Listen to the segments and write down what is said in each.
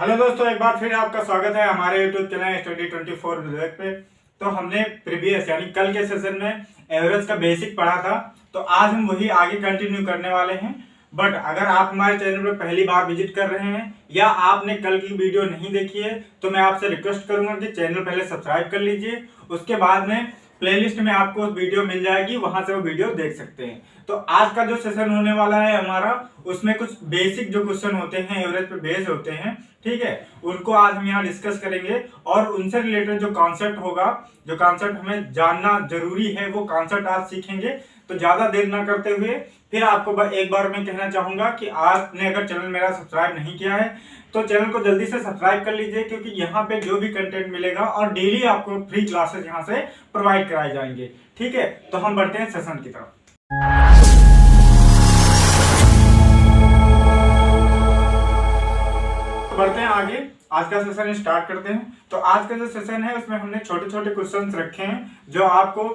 Hello दोस्तों, एक बार फिर आपका स्वागत है हमारे यूट्यूब चैनल स्टडी 24 विवेक पे। तो हमने प्रीवियस यानी कल के सेशन में एवरेज का बेसिक पढ़ा था, तो आज हम वही आगे कंटिन्यू करने वाले हैं। बट अगर आप हमारे चैनल पर पहली बार विजिट कर रहे हैं या आपने कल की वीडियो नहीं देखी है तो मैं आपसे रिक्वेस्ट करूंगा कि चैनल पहले सब्सक्राइब कर लीजिए। उसके बाद में प्लेलिस्ट में आपको वीडियो मिल जाएगी, वहां से वो वीडियो देख सकते हैं। तो आज का जो सेशन होने वाला है हमारा, उसमें कुछ बेसिक जो क्वेश्चन होते हैं एवरेज पे बेस्ड होते हैं, ठीक है, उनको आज हम यहाँ डिस्कस करेंगे। और उनसे रिलेटेड जो कॉन्सेप्ट होगा, जो कॉन्सेप्ट हमें जानना जरूरी है, वो कॉन्सेप्ट आज सीखेंगे। तो ज्यादा देर ना करते हुए फिर आपको एक बार मैं कहना चाहूंगा कि आपने अगर चैनल मेरा सब्सक्राइब नहीं किया है तो चैनल को जल्दी से सब्सक्राइब कर लीजिए, क्योंकि यहाँ पे जो भी कंटेंट मिलेगा और डेली आपको फ्री क्लासेस यहाँ से प्रोवाइड कराए जाएंगे। ठीक है, तो हम बढ़ते हैं सेशन की तरफ। बढ़ते हैं आगे, आज का सेशन स्टार्ट करते हैं। तो आज का जो सेशन है उसमें हमने छोटे छोटे क्वेश्चंस रखे हैं जो आपको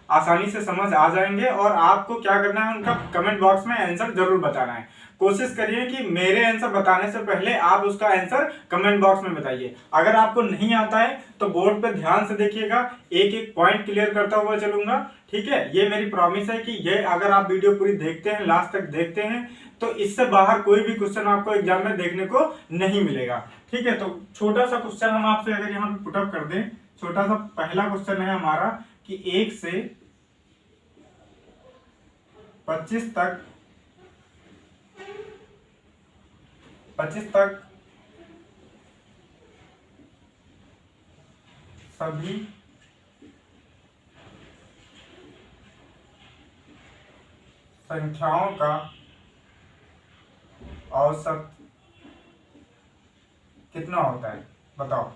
आसानी से समझ आ जाएंगे, और आपको क्या करना है, उनका कमेंट बॉक्स में आंसर जरूर बताना है। कोशिश करिए कि मेरे आंसर बताने से पहले आप उसका आंसर कमेंट बॉक्स में बताइए। अगर आपको नहीं आता है तो बोर्ड पे ध्यान से देखिएगा, एक एक पॉइंट क्लियर करता हुआ चलूंगा। ठीक है, ये मेरी प्रॉमिस है कि ये अगर आप वीडियो पूरी देखते हैं, लास्ट तक देखते हैं, तो इससे बाहर कोई भी क्वेश्चन आपको एग्जाम में देखने को नहीं मिलेगा। ठीक है, तो छोटा सा क्वेश्चन हम आपसे अगर यहाँ पे पुटअप कर दें, छोटा सा पहला क्वेश्चन है हमारा कि 1 से 25 तक सभी संख्याओं का औसत कितना होता है, बताओ।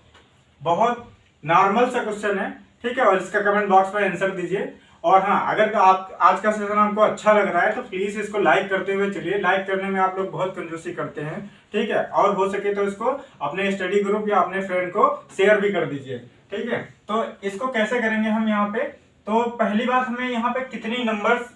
बहुत नॉर्मल सा क्वेश्चन है, ठीक है, और इसका कमेंट बॉक्स में आंसर दीजिए। और हाँ, अगर आप आज का सेशन आपको अच्छा लग रहा है तो प्लीज इसको लाइक करते हुए चलिए। लाइक करने में आप लोग बहुत कंजूसी करते हैं, ठीक है, और हो सके तो इसको अपने स्टडी ग्रुप या अपने फ्रेंड को शेयर भी कर दीजिए। ठीक है, तो इसको कैसे करेंगे हम यहाँ पे, तो पहली बात हमें यहाँ पे कितनी नंबर्स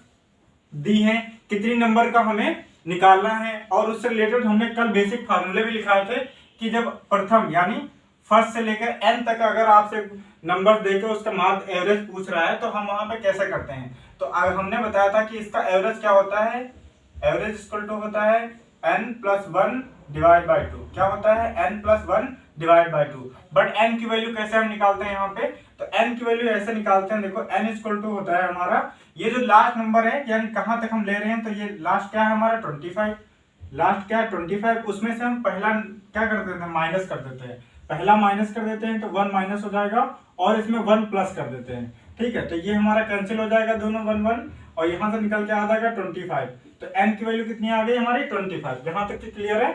दी हैं, कितनी नंबर का हमें निकालना है, और उससे रिलेटेड हमने कल बेसिक फार्मूले भी लिखाए थे कि जब प्रथम यानी फर्स्ट से लेकर एन तक अगर आपसे नंबर देकर उसका मार्क एवरेज पूछ रहा है तो हम वहां पे कैसे करते हैं। तो हमने बताया था कि इसका एवरेज क्या होता है, एवरेज इक्वल टू होता है n+1 डिवाइड बाई 2। क्या होता है, n+1 divide by 2। But n की वैल्यू कैसे हम निकालते हैं यहाँ पे, तो n की वैल्यू ऐसे निकालते हैं, देखो n इक्वल टू होता है हमारा ये जो लास्ट नंबर है, यानी कहां तक हम ले रहे हैं, तो ये लास्ट क्या है हमारा 25। लास्ट क्या है 25, उसमें से हम पहला क्या कर देते हैं, माइनस कर देते हैं। पहला माइनस कर देते हैं तो 1 माइनस हो जाएगा, और इसमें 1 प्लस कर देते हैं। ठीक है, तो ये हमारा कैंसिल हो जाएगा दोनों 1 1, और यहाँ से निकल के आ जाएगा 25। तो n की वैल्यू कितनी आ गई हमारी 25। यहाँ तक की क्लियर है।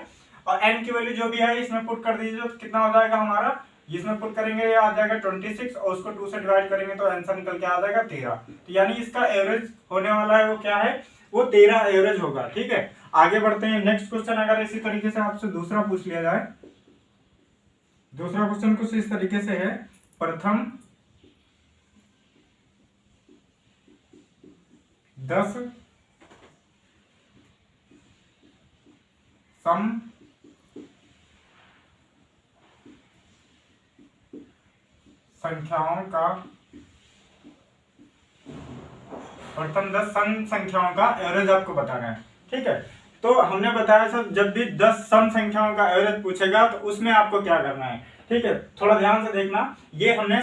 और n की वैल्यू जो भी है इसमें पुट कर दीजिए, तो कितना हो जाएगा हमारा, इसमें पुट करेंगे ये आ जाएगा 26, और उसको 2 से डिवाइड करेंगे तो आंसर निकल के आ जाएगा 13। तो यानी इसका एवरेज होने वाला है वो क्या है, वो 13 एवरेज होगा। ठीक है, आगे बढ़ते हैं। नेक्स्ट क्वेश्चन अगर इसी तरीके से आपसे दूसरा पूछ लिया जाए, दूसरा क्वेश्चन कुछ इस तरीके से है, प्रथम 10 सम संख्याओं का, प्रथम 10 सम संख्याओं का एवरेज आपको बताना है। ठीक है, तो हमने बताया सर जब भी 10 सम संख्याओं का एवरेज पूछेगा तो उसमें आपको क्या करना है। ठीक है, थोड़ा ध्यान से देखना, ये हमने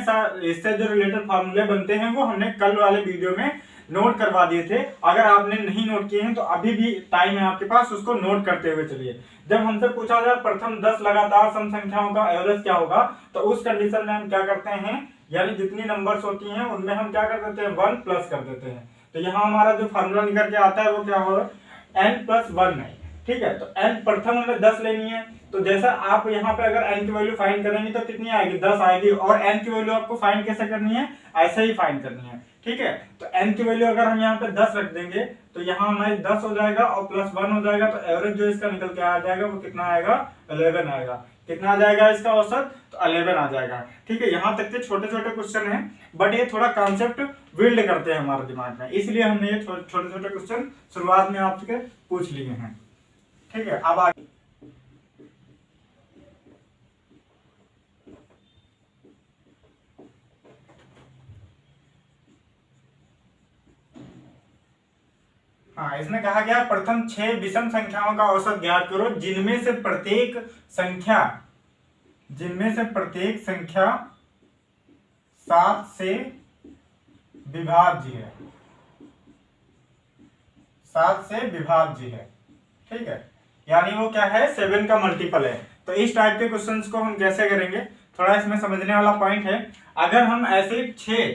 इससे जो रिलेटेड फार्मूले बनते हैं वो हमने कल वाले वीडियो में नोट करवा दिए थे। अगर आपने नहीं नोट किए हैं तो अभी भी टाइम है आपके पास, उसको नोट करते हुए चलिए। जब हमसे पूछा जाए प्रथम 10 लगातार सम संख्याओं का एवरेज क्या होगा, तो उस कंडीशन में हम क्या करते हैं, यानी जितनी नंबर्स होती हैं उनमें हम क्या कर देते हैं, 1 प्लस कर देते हैं। तो यहाँ हमारा जो फार्मूला निकल के आता है वो क्या होगा, n+1 है। ठीक है, तो n प्रथम हमें 10 लेनी है, तो जैसा आप यहाँ पे अगर n की वैल्यू फाइंड करेंगे तो कितनी आएगी, 10 आएगी। और n की वैल्यू आपको फाइंड कैसे करनी है, ऐसे ही फाइंड करनी है। ठीक है, तो n की वैल्यू अगर हम यहाँ पे 10 रख देंगे तो यहाँ हमारे 10 हो जाएगा और प्लस 1 हो जाएगा, तो एवरेज जो इसका निकल के आ जाएगा वो कितना आएगा, 11 आएगा। कितना आ जाएगा इसका औसत, तो 11 आ जाएगा। ठीक है, यहाँ तक के छोटे छोटे क्वेश्चन हैं, बट ये थोड़ा कॉन्सेप्ट बिल्ड करते हैं हमारे दिमाग में, इसलिए हमने ये छोटे छोटे क्वेश्चन शुरुआत में आपसे पूछ लिए हैं। ठीक है, अब आगे हाँ, इसमें कहा गया प्रथम 6 विषम संख्याओं का औसत ज्ञात करो जिनमें से प्रत्येक संख्या 7 से विभाज्य है, 7 से विभाज्य है। ठीक है, यानी वो क्या है, 7 का मल्टीपल है। तो इस टाइप के क्वेश्चंस को हम कैसे करेंगे, थोड़ा इसमें समझने वाला पॉइंट है। अगर हम ऐसे 6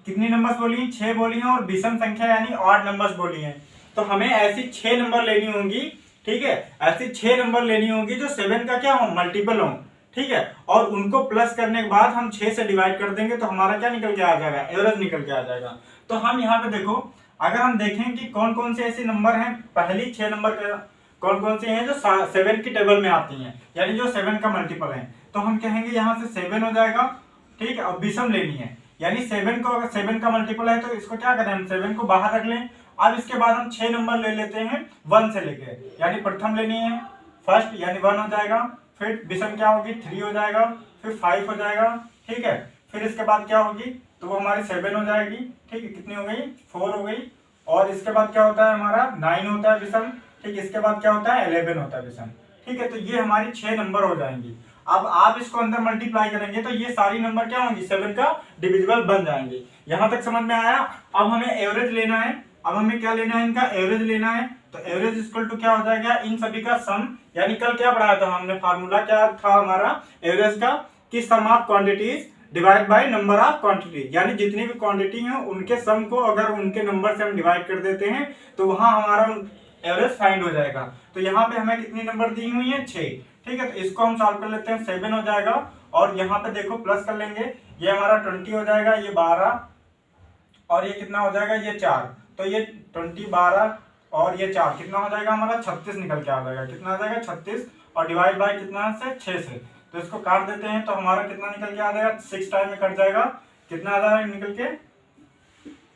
कितनी नंबर्स बोली हैं, 6 बोली हैं, और विषम संख्या यानी ऑड नंबर्स बोली हैं, तो हमें ऐसी 6 नंबर लेनी होंगी। ठीक है, ऐसी 6 नंबर लेनी होंगी जो 7 का क्या हो, मल्टीपल हो। ठीक है, और उनको प्लस करने के बाद हम 6 से डिवाइड कर देंगे तो हमारा क्या निकल के आ जाएगा, एवरेज निकल के आ जाएगा। तो हम यहाँ पे देखो, अगर हम देखें कि कौन कौन से ऐसे नंबर हैं, पहली 6 नंबर कौन कौन से हैं जो 7 की टेबल में आती हैं, यानी जो 7 का मल्टीपल है, तो हम कहेंगे यहाँ से 7 हो जाएगा। ठीक है, अब विषम लेनी है, यानी 7 को, अगर 7 का मल्टीपल है तो इसको क्या करें, हम 7 को बाहर रख लें। अब इसके बाद हम 6 नंबर ले लेते हैं 1 से लेके, यानी प्रथम लेनी है, फर्स्ट यानी 1 हो जाएगा, फिर विषम क्या होगी, 3 हो जाएगा, फिर 5 हो जाएगा। ठीक है, फिर इसके बाद क्या होगी, तो वो हमारी 7 हो जाएगी। ठीक है, कितनी हो गई, 4 हो गई, और इसके बाद क्या होता है हमारा 9 होता है विषम। ठीक, इसके बाद क्या होता है 11 होता है विषम। ठीक है, तो ये हमारी 6 नंबर हो जाएंगी। अब आप इसको अंदर मल्टीप्लाई करेंगे तो ये सारी नंबर क्या होंगी, 7 का डिविजिबल बन जाएंगे। यहां तक समझ में आया। अब हमें एवरेज लेना है, अब हमें क्या लेना है, इनका एवरेज लेना है। तो एवरेज इक्वल टू क्या हो जाएगा, इन सभी का सम, यानी कल क्या पढ़ाया था हमने, फार्मूला क्या था हमारा एवरेज का, कि sum of quantities divide by number of quantity, यानी जितनी भी क्वांटिटी है उनके सम को अगर उनके नंबर से हम डिवाइड कर देते हैं तो वहां हमारा एवरेज फाइंड हो जाएगा। तो यहाँ पे हमें कितनी नंबर दी हुई है, 6। ठीक है, तो इसको हम सॉल्व कर लेते हैं, 7 हो जाएगा, और यहाँ पे देखो प्लस कर लेंगे, ये हमारा 20 हो जाएगा, ये 12, और ये कितना हो जाएगा, ये 4। तो ये 20, 12 और ये 4 कितना हो जाएगा हमारा, 36 निकल के आ जाएगा। कितना आ जाएगा, 36, और डिवाइड बाय कितना से, 6 से। तो इसको काट देते हैं तो हमारा कितना निकल के आ जाएगा, 6 टाइम में कट जाएगा, कितना आ जाएगा निकल के,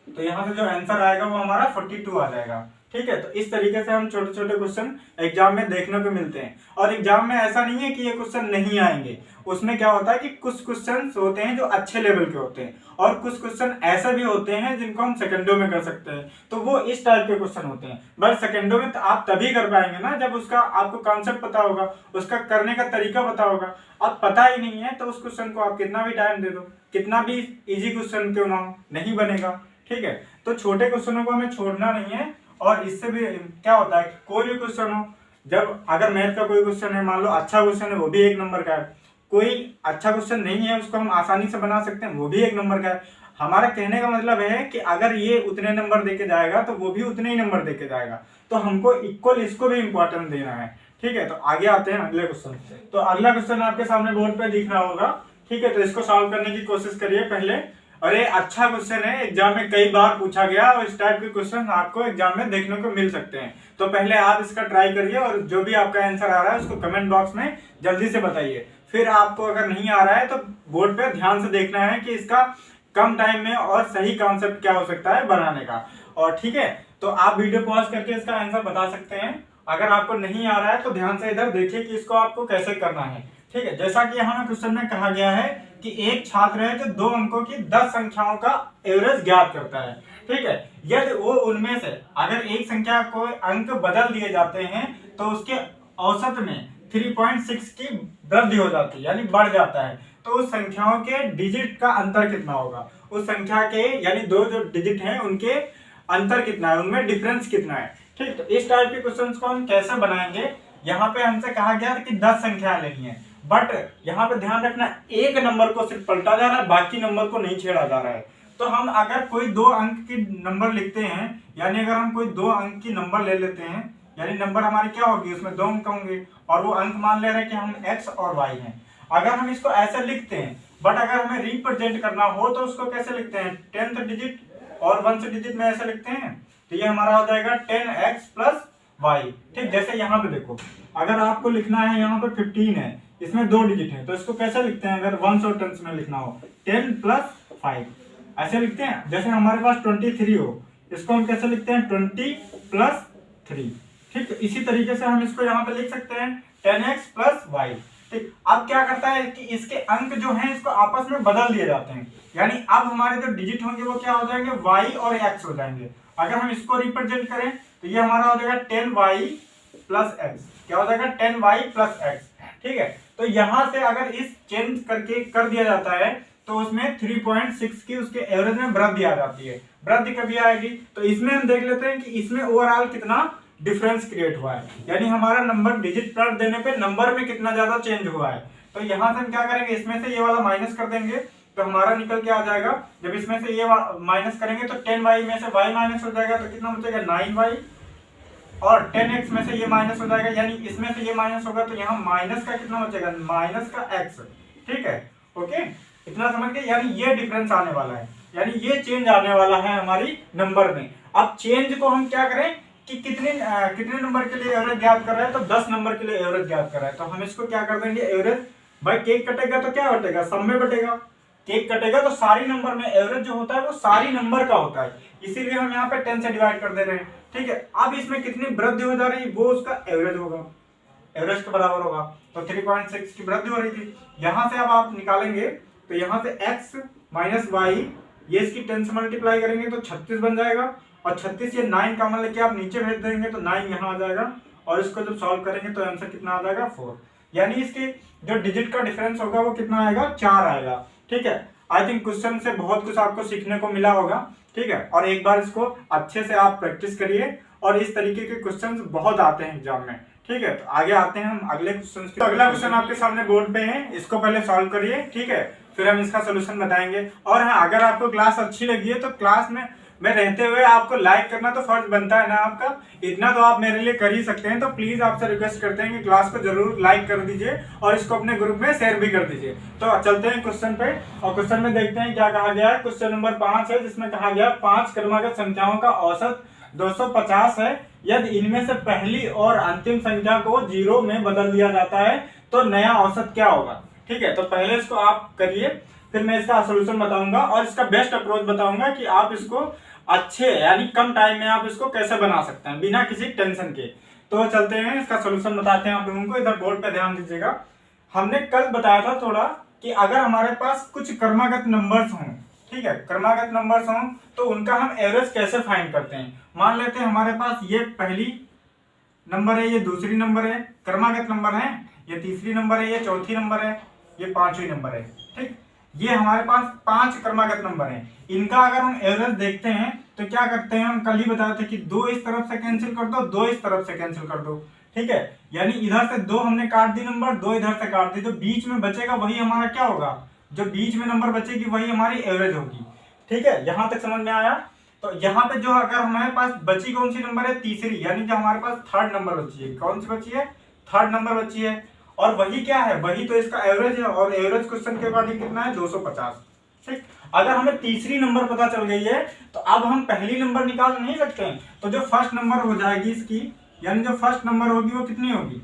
तो यहाँ से जो आंसर आएगा वो हमारा 42 आ जाएगा। ठीक है, तो इस तरीके से हम छोटे छोटे क्वेश्चन एग्जाम में देखने को मिलते हैं। और एग्जाम में ऐसा नहीं है कि ये क्वेश्चन नहीं आएंगे, उसमें क्या होता है कि कुछ क्वेश्चन होते हैं जो अच्छे लेवल के होते हैं, और कुछ क्वेश्चन ऐसे भी होते हैं जिनको हम सेकंडों में कर सकते हैं, तो वो इस टाइप के क्वेश्चन होते हैं। बट सेकंडों में तो आप तभी कर पाएंगे ना जब उसका आपको कॉन्सेप्ट पता होगा, उसका करने का तरीका पता होगा। अब पता ही नहीं है तो उस क्वेश्चन को आप कितना भी टाइम दे दो, कितना भी इजी क्वेश्चन क्यों ना हो, नहीं बनेगा। ठीक है, तो छोटे क्वेश्चनों को हमें छोड़ना नहीं है। और इससे भी क्या होता है, कोई भी क्वेश्चन हो, जब अगर मैथ का कोई क्वेश्चन है, मान लो अच्छा क्वेश्चन है, वो भी 1 नंबर का है, कोई अच्छा क्वेश्चन नहीं है उसको हम आसानी से बना सकते हैं, वो भी 1 नंबर का है। हमारा कहने का मतलब है कि अगर ये उतने नंबर देके जाएगा तो वो भी उतने ही नंबर देके जाएगा, तो हमको इक्वल इसको भी इंपॉर्टेंस देना है। ठीक है, तो आगे आते हैं अगले क्वेश्चन। तो अगला क्वेश्चन आपके सामने बोर्ड पे दिख रहा होगा। ठीक है, तो इसको सॉल्व करने की कोशिश करिए पहले। और ये अच्छा क्वेश्चन है, एग्जाम में कई बार पूछा गया, और इस टाइप के क्वेश्चन आपको एग्जाम में देखने को मिल सकते हैं। तो पहले आप इसका ट्राई करिए, और जो भी आपका आंसर आ रहा है उसको कमेंट बॉक्स में जल्दी से बताइए। फिर आपको अगर नहीं आ रहा है तो बोर्ड पे ध्यान से देखना है कि इसका कम टाइम में और सही कॉन्सेप्ट क्या हो सकता है बनाने का। और ठीक है, तो आप वीडियो पॉज करके इसका आंसर बता सकते हैं। अगर आपको नहीं आ रहा है तो ध्यान से इधर देखिए कि इसको आपको कैसे करना है। ठीक है, जैसा कि यहाँ क्वेश्चन में कहा गया है कि एक छात्र है जो 2 अंकों की 10 संख्याओं का एवरेज ज्ञात करता है। ठीक है, यदि वो उनमें से अगर एक संख्या को अंक बदल दिए जाते हैं तो उसके औसत में 3.6 की वृद्धि हो जाती है, यानी बढ़ जाता है, तो उस संख्याओं के डिजिट का अंतर कितना होगा, उस संख्या के यानी 2 जो डिजिट हैं उनके अंतर कितना है, उनमें डिफरेंस कितना है। ठीक, तो इस टाइप के क्वेश्चंस को हम कैसे बनाएंगे, यहाँ पे हमसे कहा गया कि 10 संख्याएं लेनी है, बट यहाँ पे ध्यान रखना एक नंबर को सिर्फ पलटा जा रहा है, बाकी नंबर को नहीं छेड़ा जा रहा है। तो हम अगर कोई 2 अंक की नंबर लिखते हैं, यानी अगर हम कोई 2 अंक की नंबर ले लेते हैं, यानी नंबर हमारी क्या होगी, उसमें 2 अंक होंगे, और वो अंक मान ले रहे हैं कि हम x और y हैं। अगर हम इसको ऐसे लिखते हैं, बट अगर हमें रिप्रेजेंट करना हो तो उसको कैसे लिखते हैं, 10th डिजिट और 1st डिजिट में ऐसे लिखते हैं। तो ये हमारा हो जाएगा 10x + y। ठीक, जैसे यहाँ पे देखो, अगर आपको लिखना है यहाँ पे 15 है, इसमें 2 डिजिट है, तो इसको कैसे लिखते हैं, अगर 1s और 10s में लिखना हो 10 + 5 ऐसे लिखते हैं। जैसे हमारे पास 23 हो, इसको हम कैसे लिखते हैं, 20 + 3। ठीक, तो इसी तरीके से हम इसको यहाँ पे लिख सकते हैं 10x + y। ठीक, अब क्या करता है कि इसके अंक जो हैं इसको आपस में बदल दिए जाते हैं, यानी अब हमारे जो डिजिट होंगे वो क्या हो जाएंगे, y और x हो जाएंगे। अगर हम इसको रिप्रेजेंट करें तो ये हमारा हो जाएगा 10y प्लस एक्स। क्या हो जाएगा 10y प्लस एक्स। ठीक है, तो यहां से अगर इस चेंज करके कर दिया जाता है तो उसमें 3.6 की उसके एवरेज में वृद्धि आ जाती है। वृद्धि कभी आएगी तो इसमें हम देख लेते हैं कि इसमें ओवरऑल कितना डिफरेंस क्रिएट हुआ है, यानी हमारा नंबर डिजिट प्लस देने पे नंबर में कितना ज्यादा चेंज हुआ है। तो यहां से हम क्या करेंगे, इसमें से ये वाला माइनस कर देंगे तो हमारा निकल के आ जाएगा, जब इसमें से ये माइनस करेंगे तो 10y में से y माइनस हो जाएगा तो कितना बचेगा 9y, और 10x में से ये माइनस हो जाएगा, यानी इसमें से ये माइनस होगा तो यहाँ माइनस का कितना बचेगा माइनस का x। ठीक है, ओके, इतना समझ गए। यानी ये डिफरेंस आने वाला है, यानी ये चेंज आने वाला है हमारी नंबर में। अब चेंज को हम क्या करें कि कितने नंबर के लिए एवरेज ज्ञात कर रहे हैं, तो 10 नंबर के लिए एवरेज ज्ञात कर रहे हैं, तो हम इसको क्या कर देंगे एवरेज। भाई केक कटेगा तो क्या बटेगा, सब में बटेगा। केक कटेगा तो सारी नंबर में एवरेज जो होता है वो सारी नंबर का होता है, इसीलिए हम यहाँ पे 10 से डिवाइड कर दे रहे हैं। ठीक है, अब इसमें कितनी वृद्धि हो जा रही है, वो उसका एवरेज होगा, एवरेज के बराबर होगा। तो 3.6 की वृद्धि हो रही थी। यहां से अब आप निकालेंगे तो यहां से x माइनस वाई, ये इसकी 10 से मल्टीप्लाई करेंगे तो 36 बन जाएगा, और 36 ये 9 कॉमन लेके आप नीचे भेज देंगे तो 9 यहाँ आ जाएगा, और इसको जब सॉल्व करेंगे तो आंसर कितना आ जाएगा 4। यानी इसके जो डिजिट का डिफरेंस होगा वो कितना आएगा 4 आएगा। ठीक है, आई थिंक क्वेश्चन से बहुत कुछ आपको सीखने को मिला होगा। ठीक है, और एक बार इसको अच्छे से आप प्रैक्टिस करिए, और इस तरीके के क्वेश्चंस बहुत आते हैं एग्जाम में। ठीक है, तो आगे आते हैं हम अगले क्वेश्चन। तो अगला क्वेश्चन आपके सामने बोर्ड पे है, इसको पहले सॉल्व करिए। ठीक है, फिर हम इसका सोल्यूशन बताएंगे। और हाँ, अगर आपको क्लास अच्छी लगी है तो क्लास में रहते हुए आपको लाइक करना तो फर्ज बनता है ना आपका, इतना तो आप मेरे लिए कर ही सकते हैं। तो प्लीज आपसे रिक्वेस्ट करते हैं कि क्लास को जरूर लाइक कर दीजिए और इसको अपने ग्रुप में शेयर भी कर दीजिए। तो चलते हैं क्वेश्चन पे, और क्वेश्चन में देखते हैं क्या कहा गया है। क्वेश्चन नंबर 5 है, जिसमें कहा गया 5 क्रमागत संख्याओं का औसत 250 है। यदि इनमें से पहली और अंतिम संख्या को 0 में बदल दिया जाता है तो नया औसत क्या होगा। ठीक है, तो पहले इसको आप करिए, फिर मैं इसका सोल्यूशन बताऊंगा और इसका बेस्ट अप्रोच बताऊंगा कि आप इसको अच्छे यानी कम टाइम में आप इसको कैसे बना सकते हैं बिना किसी टेंशन के। तो चलते हैं, इसका सोल्यूशन बताते हैं आप लोगों को। इधर बोर्ड पे ध्यान दीजिएगा। हमने कल बताया था थोड़ा कि अगर हमारे पास कुछ क्रमागत नंबर्स हों, ठीक है, क्रमागत नंबर्स हों तो उनका हम एवरेज कैसे फाइंड करते हैं। मान लेते हैं हमारे पास ये पहली नंबर है, ये दूसरी नंबर है, क्रमागत नंबर है, ये तीसरी नंबर है, ये चौथी नंबर है, ये पांचवी नंबर है। ठीक, ये हमारे पास 5 क्रमागत नंबर हैं। इनका अगर हम एवरेज देखते हैं तो क्या करते हैं, हम कल ही बताए थे कि 2 इस तरफ से कैंसिल कर दो, 2 इस तरफ से कैंसिल कर दो। ठीक है, यानी इधर से 2 हमने काट दी नंबर, 2 इधर से काट दी, तो बीच में बचेगा वही हमारा क्या होगा, जो बीच में नंबर बचेगी वही हमारी एवरेज होगी। ठीक है, यहां तक समझ में आया। तो यहाँ पे जो अगर हमारे पास बची कौन सी नंबर है, तीसरी, यानी जो हमारे पास थर्ड नंबर बची है, कौन सी बची है, थर्ड नंबर बची है, और वही क्या है, वही तो इसका एवरेज है, और एवरेज क्वेश्चन के अकॉर्डिंग कितना है 250। ठीक, अगर हमें तीसरी नंबर पता चल गई है तो अब हम पहली नंबर निकाल नहीं सकते हैं, तो जो फर्स्ट नंबर हो जाएगी इसकी, यानी जो फर्स्ट नंबर होगी वो कितनी होगी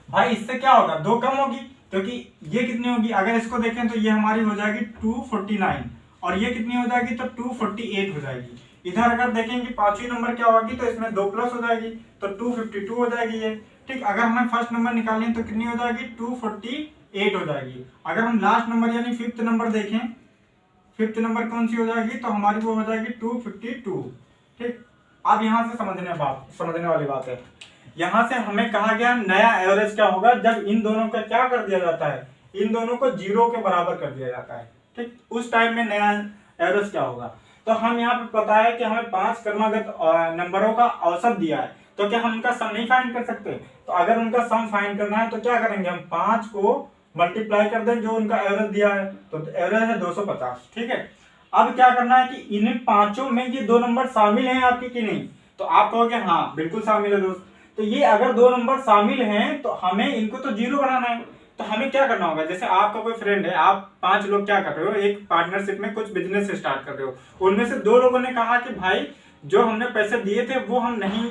भाई, इससे क्या होगा 2 कम होगी, क्योंकि ये कितनी होगी, अगर इसको देखें तो ये हमारी हो जाएगी 249, और ये कितनी हो जाएगी तो 248 हो जाएगी। इधर अगर देखें कि पांचवी नंबर क्या होगी तो इसमें 2 प्लस हो जाएगी तो 252 हो जाएगी ये। ठीक, अगर हमें फर्स्ट नंबर निकालनी तो कितनी हो जाएगी 248 हो जाएगी। अगर हम लास्ट नंबर यानी 5th नंबर देखें, 5th नंबर कौन सी हो जाएगी तो हमारी वो हो जाएगी 252। ठीक, अब यहाँ से समझने वाली बात है, यहाँ से हमें कहा गया नया एवरेज क्या होगा जब इन दोनों का क्या कर दिया जाता है, इन दोनों को 0 के बराबर कर दिया जाता है। ठीक, उस टाइम में नया एवरेज क्या होगा। तो हम यहाँ पे पता है कि हमें 5 क्रमागत नंबरों का औसत दिया है, तो क्या हम उनका सम नहीं फाइंड कर सकते। तो अगर उनका सम फाइंड करना है तो क्या करेंगे, हम 5 को मल्टीप्लाई कर दें जो उनका एवरेज दिया है, तो एवरेज है 250। ठीक है, अब क्या करना है कि इन पांचों में ये 2 नंबर शामिल हैं आपके कि नहीं, तो आप कहोगे हाँ बिल्कुल शामिल है दोस्त। तो ये अगर 2 नंबर शामिल हैं तो हमें इनको तो 0 बनाना है। तो हमें क्या करना होगा, जैसे आपका कोई फ्रेंड है, आप 5 लोग क्या कर रहे हो, एक पार्टनरशिप में कुछ बिजनेस स्टार्ट कर रहे हो, उनमें से 2 लोगों ने कहा कि भाई जो हमने पैसे दिए थे वो हम नहीं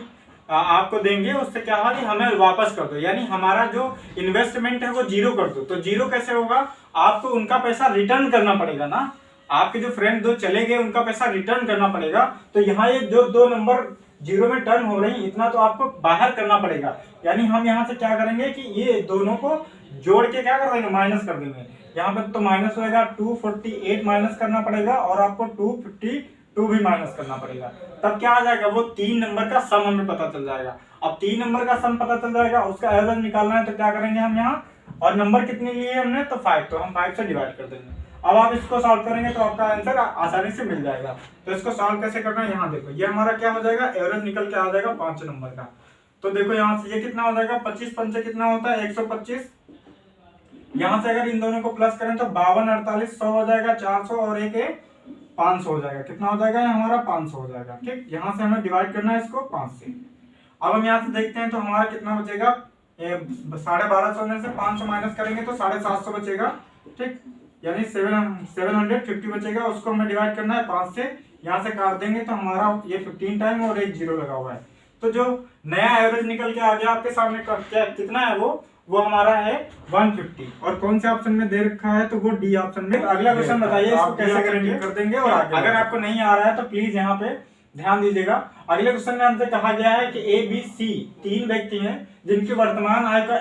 आपको देंगे, उससे क्या होगा कि हमें वापस कर दो, यानी हमारा जो इन्वेस्टमेंट है वो 0 कर दो। तो 0 कैसे होगा, आपको उनका पैसा रिटर्न करना पड़ेगा ना, आपके जो फ्रेंड 2 चले गए उनका पैसा रिटर्न करना पड़ेगा। तो यहाँ ये जो 2 नंबर 0 में टर्न हो रही इतना तो आपको बाहर करना पड़ेगा, यानी हम यहाँ से क्या करेंगे कि ये दोनों को जोड़ के क्या कर देंगे, माइनस कर देंगे। यहाँ पर तो माइनस होगा 248 माइनस करना पड़ेगा और आपको 252 2 भी माइनस करना पड़ेगा, तब क्या आ जाएगा, वो 3 नंबर का सम हमें पता चल जाएगा। अब 3 नंबर का सम पता चल जाएगा, उसका एवरेज निकालना है तो क्या करेंगे हम यहाँ, और नंबर कितने लिए हमने, तो 5, तो हम 5 से डिवाइड कर देंगे। अब आप इसको सॉल्व करेंगे तो आपका आंसर आसानी से मिल जाएगा। तो इसको सॉल्व कैसे करना है, यहाँ देखो, ये हमारा क्या हो जाएगा, एवरेज निकल के आ जाएगा 5 नंबर का। तो देखो यहाँ से ये कितना हो जाएगा, 25 पंचे कितना होता है 125, यहाँ से अगर इन दोनों को प्लस करें तो 52 48 100 हो जाएगा, 400 और एक 500 हो जाएगा। कितना हो जाएगा हमारा 500 हो जाएगा। ठीक, यहाँ से हमें डिवाइड करना है इसको 5 से। अब हम यहाँ से देखते हैं तो हमारा कितना बचेगा, 1250 में से 500 माइनस करेंगे तो 750 बचेगा। ठीक, यानी 750 बचेगा, उसको हमें डिवाइड करना है 5 से, यहाँ से काट देंगे तो हमारा ये 15 टाइम और एक 0 लगा हुआ है। तो जो नया एवरेज निकल के आ गया आपके सामने क्या कितना है, वो हमारा है 150। और कौन से ऑप्शन में दे रखा है, तो वो डी ऑप्शन में। अगला क्वेश्चन बताइए इसको कैसे करेंगे, कर देंगे। और अगर आपको नहीं आ रहा है तो प्लीज यहाँ पे ध्यान दीजिएगा। अगले क्वेश्चन में हमसे कहा गया है कि ए बी सी 3 व्यक्ति हैं जिनकी वर्तमान आय का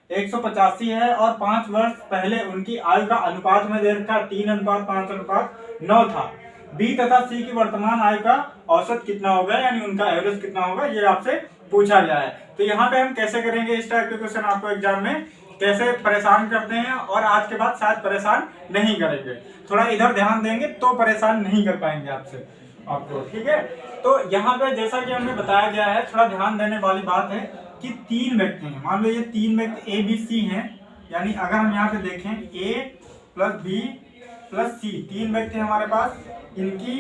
185 है और 5 वर्ष पहले उनकी आय का अनुपात में दे रखा 3:5:9 था। बी तथा सी की वर्तमान आय का औसत कितना होगा, यानी उनका एवरेज कितना होगा, ये आपसे पूछा गया है। तो यहाँ पे हम कैसे करेंगे इस टाइप के क्वेश्चन, आपको एग्जाम में कैसे परेशान करते हैं, और आज के बाद शायद परेशान नहीं करेंगे। थोड़ा इधर ध्यान देंगे तो परेशान नहीं कर पाएंगे आपको। ठीक है, तो यहाँ पे जैसा कि हमने बताया गया है, थोड़ा ध्यान देने वाली बात है कि 3 व्यक्ति हैं। मान लो ये 3 व्यक्ति ए बी सी हैं, यानी अगर हम यहाँ पे देखें ए प्लस बी प्लस सी 3 व्यक्ति हमारे पास, इनकी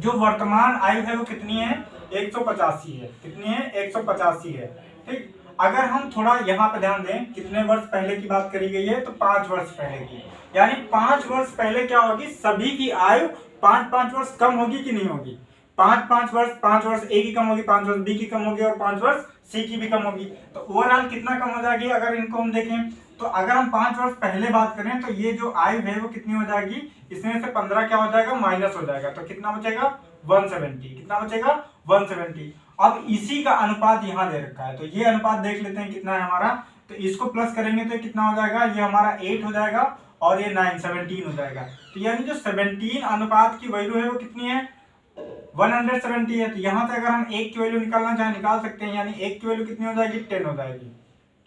जो वर्तमान आयु है वो कितनी है, 185 है। कितनी है, 185 है। ठीक, अगर हम थोड़ा यहाँ पे ध्यान दें, कितने वर्ष पहले की बात करी गई है, तो 5 वर्ष पहले की, यानी 5 वर्ष पहले क्या होगी, सभी की आयु 5-5 वर्ष कम होगी कि नहीं होगी, 5-5 वर्ष, 5 वर्ष ए की कम होगी, 5 वर्ष बी की कम होगी और 5 वर्ष सी की भी कम होगी। तो ओवरऑल कितना कम हो जाएगी अगर इनको हम देखें, तो अगर हम 5 वर्ष पहले बात करें तो ये जो आयु है वो कितनी हो जाएगी, इसमें से 15 क्या हो जाएगा, माइनस हो जाएगा। तो कितना बचेगा, 170। कितना बचेगा, 170। अब इसी का अनुपात यहाँ दे रखा है, तो ये अनुपात देख लेते हैं कितना है हमारा। तो इसको प्लस करेंगे तो कितना हो जाएगा, ये हमारा 8 हो जाएगा और ये 9 17 हो जाएगा। तो यानी जो 17 अनुपात की वैल्यू है वो कितनी है, 170 है। तो यहाँ से अगर हम 1 की वैल्यू निकालना चाहे निकाल सकते हैं, यानी 1 की वैल्यू कितनी हो जाएगी, 10 हो जाएगी।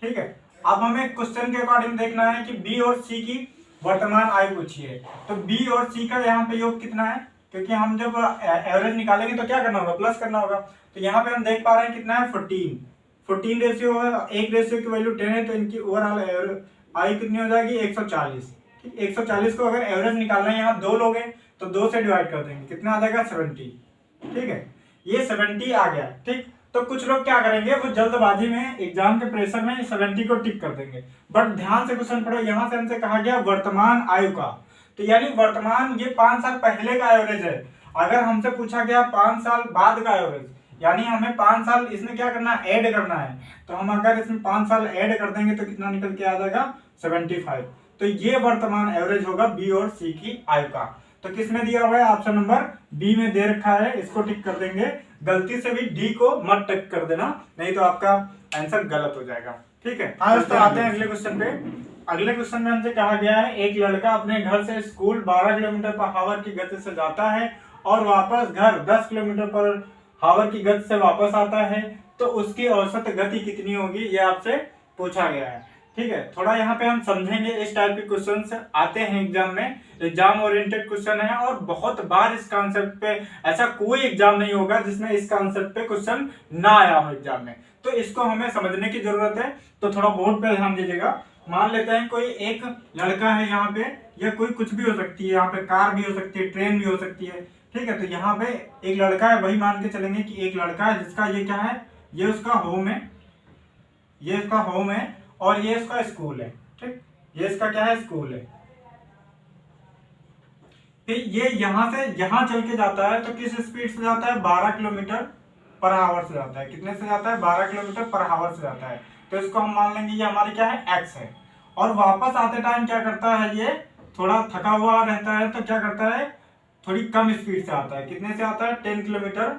ठीक है, अब हमें क्वेश्चन के अकॉर्डिंग देखना है कि बी और सी की वर्तमान आयु पूछी है, तो बी और सी का यहाँ पे योग कितना है, क्योंकि हम जब एवरेज निकालेंगे तो क्या करना होगा, प्लस करना होगा। तो यहाँ पे हम देख पा रहे हैं कितना है, 14 रेशियो है, 1 रेशियो की वैल्यू 10 है, तो इनकी ओवरऑल आयु कितनी हो जाएगी, 140। 140 को अगर एवरेज निकालना है, यहाँ 2 लोग हैं तो 2 से डिवाइड कर देंगे, कितना आ जाएगा, 70। ठीक है, ये 70 आ गया। ठीक, तो कुछ लोग क्या करेंगे, वो जल्दबाजी में एग्जाम के प्रेशर में 70 को टिक कर देंगे, बट ध्यान से क्वेश्चन पढ़ो। यहाँ से हमसे कहा गया वर्तमान आयु का, तो यानी वर्तमान ये 5 साल पहले का एवरेज है। अगर हमसे पूछा गया 5 साल बाद का एवरेज, यानी हमें 5 साल इसमें क्या करना है, ऐड करना है। तो हम अगर इसमें 5 साल ऐड कर देंगे तो कितना निकल के आ जाएगा, 75। तो ये वर्तमान एवरेज होगा बी और सी की आयु का। तो किस में दिया हुआ है, ऑप्शन नंबर बी में दे रखा है, इसको टिक कर देंगे। गलती से भी डी को मत टिक कर देना, नहीं तो आपका आंसर गलत हो जाएगा। ठीक है, तो आते हैं अगले क्वेश्चन पे। अगले क्वेश्चन में हमसे कहा गया है, एक लड़का अपने घर से स्कूल 12 किलोमीटर पर हावर की गति से जाता है और वापस घर 10 किलोमीटर पर हावर की गति से वापस आता है, तो उसकी औसत गति कितनी होगी, ये आपसे पूछा गया है। ठीक है, थोड़ा यहाँ पे हम समझेंगे, इस टाइप के क्वेश्चंस आते हैं एग्जाम में, एग्जाम ओरिएंटेड क्वेश्चन है और बहुत बार इस कॉन्सेप्ट पे, ऐसा कोई एग्जाम नहीं होगा जिसमें इस कॉन्सेप्ट पे क्वेश्चन ना आया हो एग्जाम में। तो इसको हमें समझने की जरूरत है, तो थोड़ा बोर्ड पे ध्यान दीजिएगा। मान लेते हैं कोई एक लड़का है यहाँ पे, या कोई कुछ भी हो सकती है, यहाँ पे कार भी हो सकती है, ट्रेन भी हो सकती है। ठीक है, तो यहाँ पे एक लड़का है, वही मान के चलेंगे कि एक लड़का है जिसका ये क्या है, ये उसका होम है, ये इसका होम है और ये इसका स्कूल है। ठीक, ये इसका क्या है, स्कूल है। फिर ये यहाँ से यहाँ चल के जाता है, तो किस स्पीड से जाता है, 12 किलोमीटर पर आवर से जाता है। कितने से जाता है, 12 किलोमीटर पर आवर से जाता है। तो इसको हम मान लेंगे ये हमारी क्या है, एक्स है। और वापस आते टाइम क्या करता है, ये थोड़ा थका हुआ रहता है, तो क्या करता है, थोड़ी कम स्पीड से आता है। कितने से आता है, 10 किलोमीटर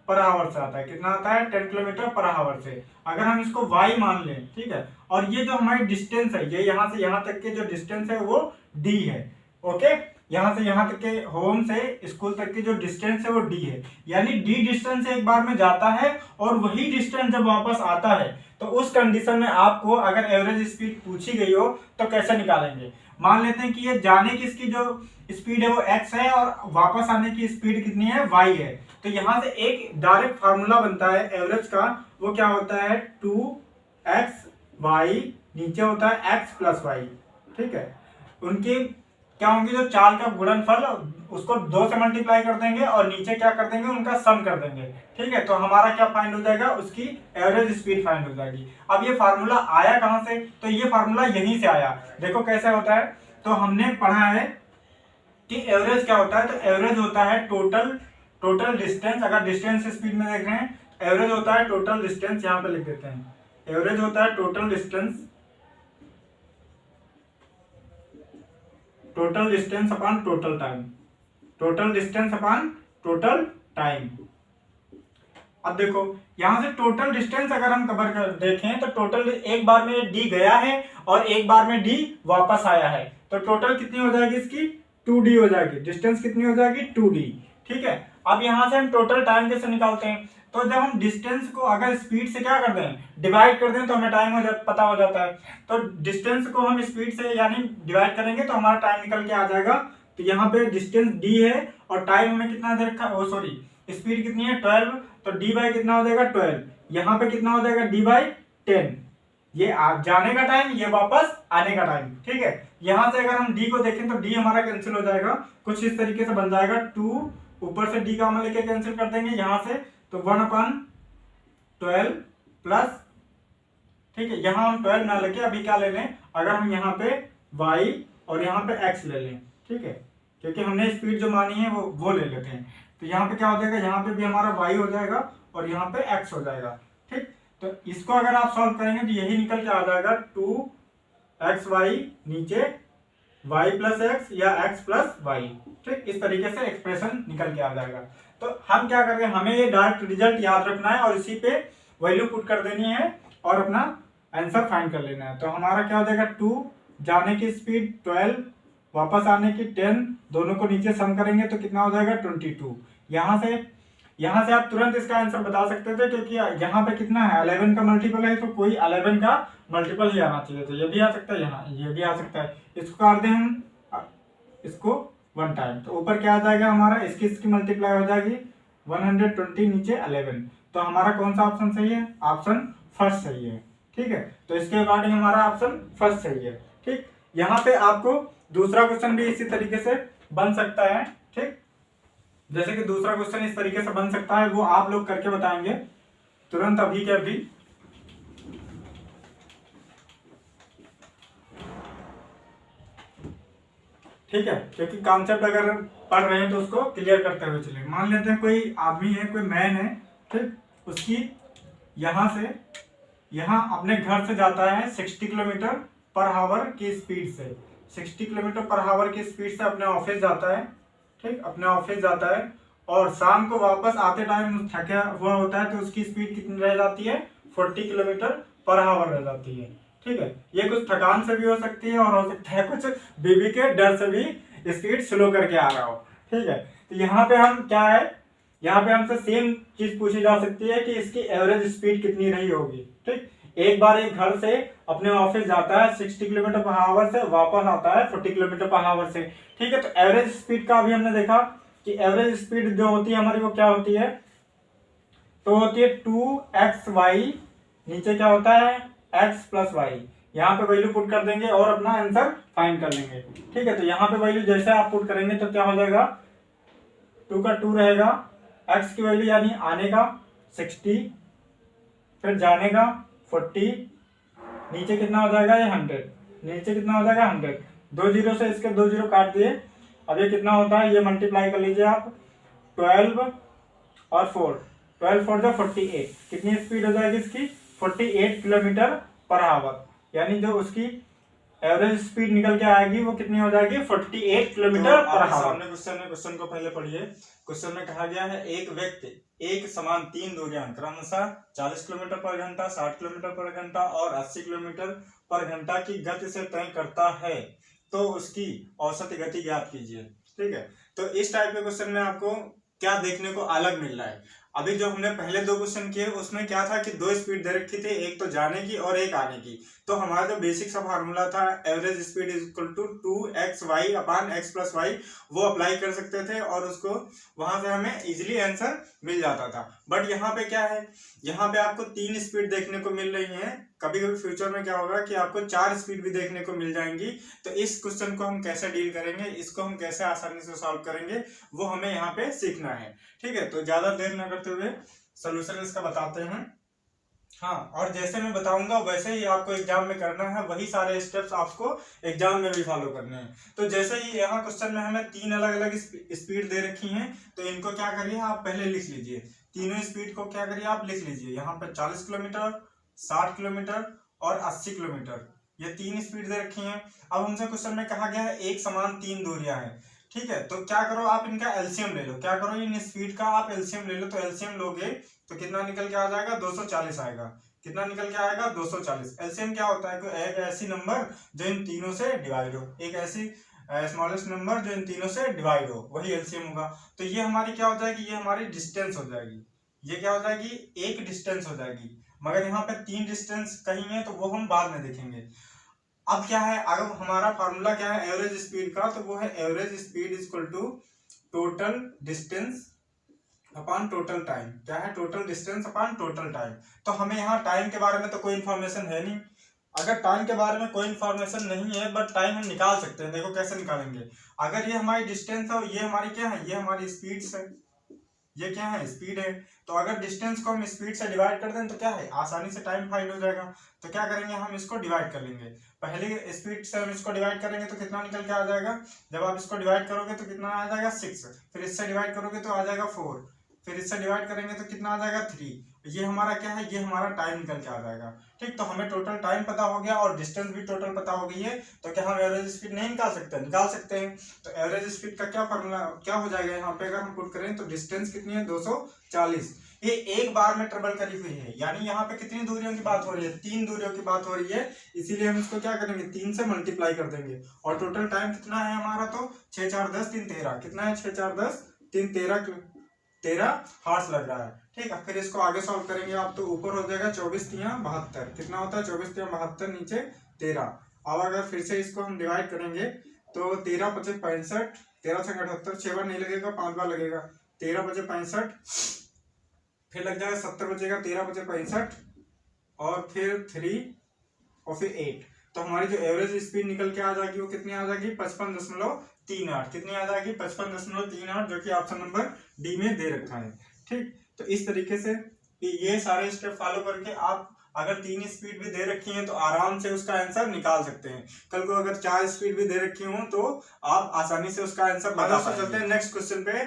पर आवर से आता है। कितना आता है, 10 किलोमीटर पर आवर से। अगर हम इसको y मान लें, ठीक है, और ये जो हमारी डिस्टेंस है, ये यहाँ से यहाँ तक के जो डिस्टेंस है वो d है। ओके, यहाँ से यहाँ तक के होम से स्कूल तक की जो डिस्टेंस है वो डी है, यानी डी डिस्टेंस एक बार में जाता है और वही डिस्टेंस जब वापस आता है तो उस कंडीशन में आपको अगर एवरेज स्पीड पूछी गई हो तो कैसे निकालेंगे। मान लेते हैं कि ये जाने की इसकी जो स्पीड है वो x है और वापस आने की स्पीड कितनी है y है, तो यहाँ से एक डायरेक्ट फार्मूला बनता है एवरेज का, वो क्या होता है 2xy, नीचे होता है x प्लस वाई। ठीक है, उनकी क्या होंगे जो चाल का गुणनफल उसको 2 से मल्टीप्लाई कर देंगे और नीचे क्या कर देंगे उनका सम कर देंगे। ठीक है, तो हमारा क्या फाइंड हो जाएगा, उसकी एवरेज स्पीड फाइंड हो जाएगी। अब ये फार्मूला आया कहां से, तो ये फार्मूला यहीं से आया। देखो कैसे होता है, तो हमने पढ़ा है कि एवरेज क्या होता है, तो एवरेज होता है टोटल डिस्टेंस। अगर डिस्टेंस स्पीड में देख रहे हैं, एवरेज होता है टोटल डिस्टेंस, यहां पे लिख देते हैं एवरेज होता है total distance upon total time, total distance upon total time. अब देखो यहां से टोटल डिस्टेंस अगर हम कवर कर देखें तो टोटल एक बार में डी गया है और एक बार में डी वापस आया है, तो टोटल कितनी हो जाएगी इसकी 2d हो जाएगी, डिस्टेंस कितनी हो जाएगी 2d। ठीक है, अब यहां से हम टोटल टाइम कैसे निकालते हैं, तो जब हम डिस्टेंस को अगर स्पीड से क्या कर दें डिवाइड कर दें तो हमें टाइम पता हो जाता है। तो डिस्टेंस को हम स्पीड से यानी डिवाइड करेंगे तो हमारा टाइम निकल के आ जाएगा। तो यहाँ पे डिस्टेंस d है और टाइम हमें कितना दे रखा है, सॉरी स्पीड कितनी है 12, तो d बाई कितना हो जाएगा 12, यहाँ पे कितना हो जाएगा d बाई 10, ये जाने का टाइम, ये वापस आने का टाइम। ठीक है, यहाँ से अगर हम d को देखें तो d हमारा कैंसिल हो जाएगा, कुछ इस तरीके से बन जाएगा 2, ऊपर से d का हम लेके कैंसिल कर देंगे यहाँ से, तो 1/12 प्लस, ठीक है यहाँ हम 12 ना लेके अभी क्या ले लें, अगर हम यहाँ पे y और यहाँ पे x ले लें। ठीक है, क्योंकि हमने स्पीड जो मानी है वो ले लेते हैं, तो यहाँ पे क्या हो जाएगा, यहाँ पे भी हमारा y हो जाएगा और यहाँ पे x हो जाएगा। ठीक, तो इसको अगर आप सॉल्व करेंगे तो यही निकल के आ जाएगा 2xy नीचे y प्लस x या x प्लस y। ठीक, इस तरीके से एक्सप्रेशन निकल के आ जाएगा। तो हम क्या करेंगे, हमें ये डायरेक्ट रिजल्ट याद रखना है और इसी पे वैल्यू पुट कर देनी है और अपना आंसर फाइंड कर लेना है। तो हमारा क्या हो जाएगा 2, जाने की स्पीड 12, वापस आने की 10, दोनों को नीचे सम करेंगे तो कितना हो जाएगा 22। यहाँ से आप तुरंत इसका आंसर बता सकते थे, क्योंकि यहाँ पे कितना है 11 का मल्टीपल है, तो कोई 11 का मल्टीपल ही आना चाहिए। तो ये भी आ सकता है, यहाँ ये भी आ सकता है, इसको काट दें हम इसको 1 टाइम, तो ऊपर क्या आ जाएगा हमारा, इसकी मल्टीप्लाई हो जाएगी 120 नीचे 11, तो हमारा कौन सा ऑप्शन सही है, ऑप्शन फर्स्ट सही है। ठीक है, तो इसके अकॉर्डिंग हमारा ऑप्शन फर्स्ट सही है। ठीक, यहाँ पे आपको दूसरा क्वेश्चन भी इसी तरीके से बन सकता है। ठीक, जैसे कि दूसरा क्वेश्चन इस तरीके से बन सकता है, वो आप लोग करके बताएंगे तुरंत अभी के अभी। ठीक है, क्योंकि कॉन्सेप्ट अगर पढ़ रहे हैं तो उसको क्लियर करते हुए चलिए। मान लेते हैं कोई आदमी है, कोई मैन है, ठीक, उसकी यहाँ से यहाँ अपने घर से जाता है 60 किलोमीटर पर आवर की स्पीड से, 60 किलोमीटर पर आवर की स्पीड से अपने ऑफिस जाता है। ठीक, अपने ऑफिस जाता है और शाम को वापस आते टाइम थका हुआ होता है, तो उसकी स्पीड कितनी रह जाती है 40 किलोमीटर पर आवर रह जाती है। ठीक है, ये कुछ थकान से भी हो सकती है और हो सकता है कुछ बीवी के डर से भी स्पीड स्लो करके आ रहा हो। ठीक है, तो यहाँ पे हम क्या है, यहाँ पे हमसे सेम चीज पूछी जा सकती है कि इसकी एवरेज स्पीड कितनी रही होगी। ठीक, एक बार एक घर से अपने ऑफिस जाता है 60 किलोमीटर पर आवर से, वापस आता है 40 किलोमीटर पर आवर से। ठीक है, तो एवरेज स्पीड का अभी हमने देखा कि एवरेज स्पीड जो होती है हमारी वो क्या होती है, तो होती है 2xy, नीचे क्या होता है x प्लस वाई, यहाँ पे वैल्यू पुट कर देंगे और अपना आंसर फाइंड कर लेंगे। ठीक है, तो यहाँ पे वैल्यू जैसे आप पुट करेंगे तो क्या हो जाएगा, 2 का 2 रहेगा, x की वैल्यू यानी आने का 60, फिर जाने का 40, नीचे कितना हो जाएगा ये 100, नीचे कितना हो जाएगा 100, 2 जीरो से इसके 2 जीरो काट दिए। अब ये कितना होता है, ये मल्टीप्लाई कर लीजिए आप, 12 और 4, 12 4 जो 48, कितनी स्पीड हो जाएगी इसकी 48 किलोमीटर पर आवर, यानी जो उसकी एवरेज स्पीड निकल के आएगी वो कितनी हो जाएगी 48 किलोमीटर पर आवर। सामने क्वेश्चन को पहले पढ़िए। क्वेश्चन में कहा गया है एक व्यक्ति एक समान 3 दूरियां क्रमशः 40 किलोमीटर पर घंटा, 60 किलोमीटर पर घंटा और 80 किलोमीटर पर घंटा की गति से तय करता है, तो उसकी औसत गति ज्ञात कीजिए। ठीक है, तो इस टाइप के क्वेश्चन में आपको क्या देखने को अलग मिल रहा है। अभी जो हमने पहले दो क्वेश्चन किए उसमें क्या था कि दो स्पीड दे रखी थी, एक तो जाने की और एक आने की। तो हमारा जो बेसिक सा फार्मूला था average speed is equal to 2xy upon x plus y, वो अप्लाई कर सकते थे और उसको वहां से हमें इजिली आंसर मिल जाता था। बट यहाँ पे क्या है, यहाँ पे आपको 3 स्पीड देखने को मिल रही है। कभी कभी फ्यूचर में क्या होगा कि आपको 4 स्पीड भी देखने को मिल जाएंगी। तो इस क्वेश्चन को हम कैसे डील करेंगे, इसको हम कैसे आसानी से सॉल्व करेंगे, वो हमें यहाँ पे सीखना है। ठीक है, तो ज्यादा देर न करते हुए सोल्यूशन इसका बताते हैं। हाँ, और जैसे मैं बताऊंगा वैसे ही आपको एग्जाम में करना है, वही सारे स्टेप्स आपको एग्जाम में भी फॉलो करने हैं। तो जैसे ही यहाँ क्वेश्चन में हमें 3 अलग अलग स्पीड दे रखी हैं, तो इनको क्या करिए आप पहले लिख लीजिए। तीनों स्पीड को क्या करिए आप लिख लीजिए। यहाँ पे 40 किलोमीटर, 60 किलोमीटर और 80 किलोमीटर, ये 3 स्पीड दे रखी हैं। अब हमसे क्वेश्चन में कहा गया है एक समान 3 दूरियां हैं। ठीक है, तो क्या करो आप इनका एलसीएम ले लो। क्या करो, इन स्पीड का आप एलसीएम ले लो। तो एलसीएम लोगे तो कितना निकल के आ जाएगा, 240 आएगा। कितना निकल के आएगा, 240। एलसीएम क्या होता है, कोई एक ऐसी नंबर जो इन तीनों से डिवाइड हो, एक ऐसी स्मॉलेस्ट नंबर जो इन तीनों से डिवाइड हो, वही एलसीएम होगा। तो ये हमारी क्या हो जाएगी, ये हमारी डिस्टेंस हो जाएगी। ये क्या हो जाएगी, एक डिस्टेंस हो जाएगी। मगर यहाँ पे 3 डिस्टेंस कहीं है तो वो हम बाद में देखेंगे। अब क्या है, अगर हमारा फार्मूला क्या है एवरेज स्पीड का, तो वो है average speed is equal to total distance upon total time. क्या है, total distance upon total time. तो हमें यहाँ टाइम के बारे में तो कोई इन्फॉर्मेशन है नहीं। अगर टाइम के बारे में कोई इन्फॉर्मेशन नहीं है बट टाइम हम निकाल सकते हैं। देखो कैसे निकालेंगे। अगर ये हमारी डिस्टेंस है और ये हमारी क्या है, ये हमारी स्पीड है, ये क्या है, स्पीड है। तो अगर डिस्टेंस को हम स्पीड से डिवाइड कर दें तो क्या है, आसानी से टाइम फाइंड हो जाएगा। तो क्या करेंगे, हम इसको डिवाइड कर लेंगे। पहले स्पीड से हम इसको डिवाइड करेंगे तो कितना निकल के आ जाएगा, जब आप इसको डिवाइड करोगे तो कितना आ जाएगा 6, फिर इससे डिवाइड करोगे तो आ जाएगा 4, फिर इससे डिवाइड करेंगे तो कितना आ जाएगा 3। ये हमारा क्या है, ये हमारा टाइम निकल के आ जाएगा। ठीक, तो हमें टोटल टाइम पता हो गया और डिस्टेंस भी टोटल पता हो गई है। तो क्या हम एवरेज स्पीड नहीं निकाल सकते, निकाल सकते हैं। तो एवरेज स्पीड का क्या फॉर्मूला क्या हो जाएगा, यहाँ पे अगर हम पुट करें तो डिस्टेंस कितनी है, 240। ये एक बार में ट्रेवल करी हुई है, यानी यहाँ पे कितनी दूरियों की बात हो रही है, 3 दूरियों की बात हो रही है। इसीलिए हम इसको क्या करेंगे, 3 से मल्टीप्लाई कर देंगे। और टोटल टाइम कितना है हमारा, तो 6 4 10 3 13। कितना है, 6 4 10 3 13 हार्स लग रहा है। ठीक है, फिर इसको आगे सॉल्व करेंगे आप तो ऊपर हो जाएगा 24 3 72। कितना होता है, 24 3 72, नीचे 13। अब अगर फिर से इसको हम डिवाइड करेंगे तो 13 5 65, 13 6 78, 6 बार नहीं लगेगा, 5 बार लगेगा। 13 5 65, फिर लग जाएगा 70 बचेगा, 13 5 65 और फिर 3 और फिर 8। तो हमारी जो एवरेज स्पीड निकल के आ जाएगी वो कितनी आ जाएगी, 55.38। कितनी आ जाएगी, 55.38, जो कि ऑप्शन नंबर डी में दे रखा है। ठीक, तो इस तरीके से ये सारे स्टेप फॉलो करके आप अगर 3 स्पीड भी दे रखी हैं तो आराम से उसका आंसर निकाल सकते हैं। कल को अगर 4 स्पीड भी दे रखी हो तो आप आसानी से उसका आंसर बता सकते हैं। चलते हैं नेक्स्ट क्वेश्चन पे।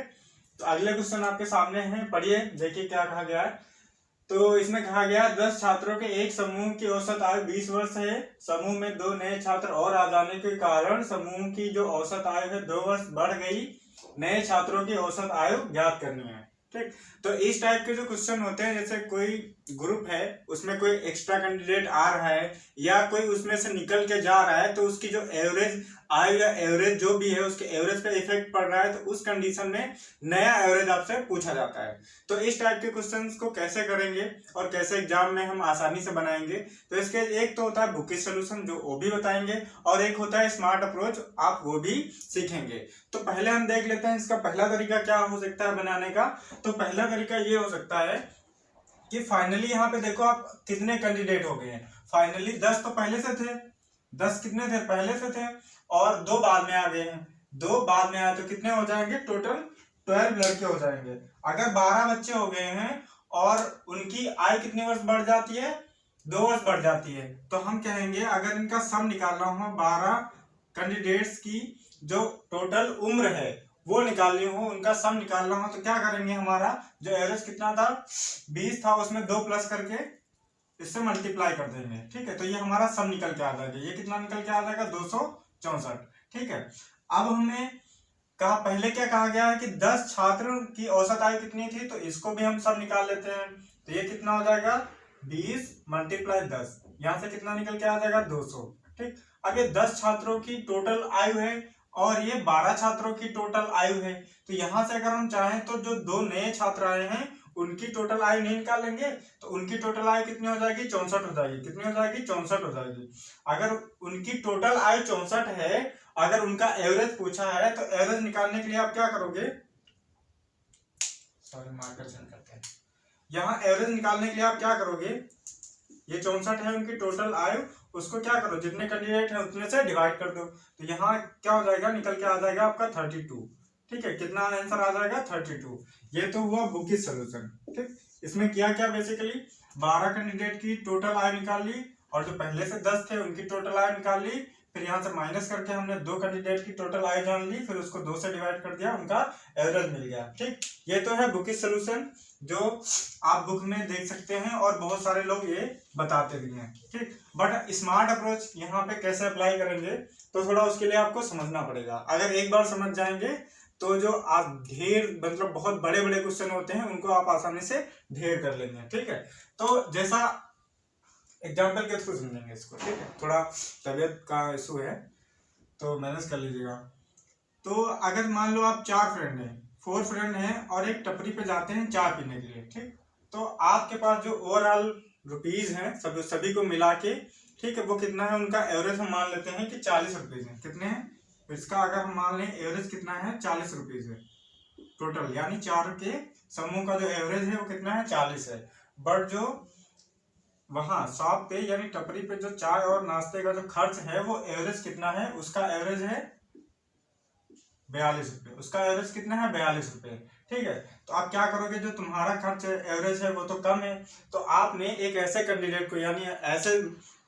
तो अगले क्वेश्चन आपके सामने है, पढ़िए, देखिए क्या कहा गया है। तो इसमें कहा गया 10 छात्रों के एक समूह की औसत आयु 20 वर्ष है। समूह में 2 नए छात्र और आ जाने के कारण समूह की जो औसत आयु है 2 वर्ष बढ़ गई। नए छात्रों की औसत आयु ज्ञात करनी है। ठीक, तो इस टाइप के जो क्वेश्चन होते हैं, जैसे कोई ग्रुप है उसमें कोई एक्स्ट्रा कैंडिडेट आ रहा है या कोई उसमें से निकल के जा रहा है, तो उसकी जो एवरेज आयु या एवरेज जो भी है उसके एवरेज पे इफेक्ट पड़ रहा है, तो उस कंडीशन में नया एवरेज आपसे पूछा जाता है। तो इस टाइप के क्वेश्चंस को कैसे करेंगे और कैसे एग्जाम में हम आसानी से बनाएंगे, तो इसके एक तो होता है बुकिश सोल्यूशन जो वो भी बताएंगे, और एक होता है स्मार्ट अप्रोच, आप वो भी सीखेंगे। तो पहले हम देख लेते हैं इसका पहला तरीका क्या हो सकता है बनाने का। तो पहला तरीका ये हो सकता है कि फाइनली यहाँ पे देखो आप कितने कैंडिडेट हो गए हैं। फाइनली 10 तो पहले से थे, 10 कितने थे, पहले से थे, और 2 बाद में आ गए हैं। 2 बाद में आए तो कितने हो जाएंगे, टोटल 12 लड़के हो जाएंगे। अगर 12 बच्चे हो गए हैं और उनकी आयु कितनी वर्ष बढ़ जाती है, 2 वर्ष बढ़ जाती है, तो हम कहेंगे अगर इनका सम निकालना हो 12 कैंडिडेट्स की जो टोटल उम्र है वो निकालनी हो, उनका सम निकालना हो, तो क्या करेंगे, हमारा जो एवरेज कितना था 20 था, उसमें 2 प्लस करके इससे मल्टीप्लाई कर देंगे। ठीक है, तो ये हमारा सम निकल के आ जाएगा। ये कितना निकल के आ जाएगा, 264। ठीक है, अब हमने कहा पहले क्या कहा गया है कि 10 छात्रों की औसत आयु कितनी थी, तो इसको भी हम सब निकाल लेते हैं। तो ये कितना हो जाएगा, 20 × 10, यहां से कितना निकल के आ जाएगा, 200। ठीक, अब ये 10 छात्रों की टोटल आयु है और ये 12 छात्रों की टोटल आयु है। तो यहाँ से अगर हम चाहें तो जो 2 नए छात्र आए हैं उनकी टोटल आयु नहीं निकालेंगे, तो उनकी टोटल आयु कितनी हो जाएगी, 64 हो जाएगी। कितनी हो जाएगी, 64 हो जाएगी। अगर उनकी टोटल आयु 64 है, अगर उनका एवरेज पूछा है, तो एवरेज निकालने के लिए आप क्या करोगे, सॉरी मार्कर चेंज करते हैं। यहाँ एवरेज निकालने के लिए आप क्या करोगे, ये 64 है उनकी टोटल आयु, उसको क्या करो, जितने कैंडिडेट है उतने से डिवाइड कर दो। तो यहाँ क्या हो जाएगा, निकल के आ जाएगा आपका 32। ठीक है, कितना आंसर आ जाएगा, 32। ये तो हुआ बुकी सोल्यूशन। ठीक, इसमें किया क्या, बेसिकली 12 कैंडिडेट की टोटल आयु निकाल ली, और जो पहले से 10 थे उनकी टोटल आयु निकाल ली, फिर यहाँ से माइनस करके हमने 2 कैंडिडेट की टोटल आयु जान ली, फिर उसको 2 से डिवाइड कर दिया, उनका एवरेज मिल गया। ठीक, ये तो है बुकी सोल्यूशन जो आप बुक में देख सकते हैं और बहुत सारे लोग ये बताते भी हैं। ठीक, बट स्मार्ट अप्रोच यहाँ पे कैसे अप्लाई करेंगे, तो थोड़ा उसके लिए आपको समझना पड़ेगा। अगर एक बार समझ जाएंगे तो जो आप ढेर मतलब बहुत बड़े बड़े क्वेश्चन होते हैं उनको आप आसानी से ढेर कर लेंगे। ठीक है, तो जैसा एग्जाम्पल के थ्रू समझेंगे इसको। ठीक है, थोड़ा तबीयत का इशू है तो मैनेज कर लीजिएगा। तो अगर मान लो आप 4 फ्रेंड हैं, 4 फ्रेंड हैं और एक टपरी पे जाते हैं चाय पीने के लिए। ठीक, तो आपके पास जो ओवरऑल रुपीज हैं सभी को मिला के, ठीक है, वो कितना है, उनका एवरेज हम मान लेते हैं कि 40 रुपीज है। कितने हैं, इसका अगर हम मान लें एवरेज कितना है, 40 रुपीज है टोटल, यानी 4 के समूह का जो एवरेज है वो कितना है, 40 है। बट जो वहां शॉप पे यानी टपरी पे जो चाय और नाश्ते का जो खर्च है वो एवरेज कितना है, उसका एवरेज है 42 रुपये। उसका एवरेज कितना है, 42 रुपये। ठीक है, तो आप क्या करोगे, जो तुम्हारा खर्च एवरेज है वो तो कम है, तो आपने एक ऐसे कैंडिडेट को यानी ऐसे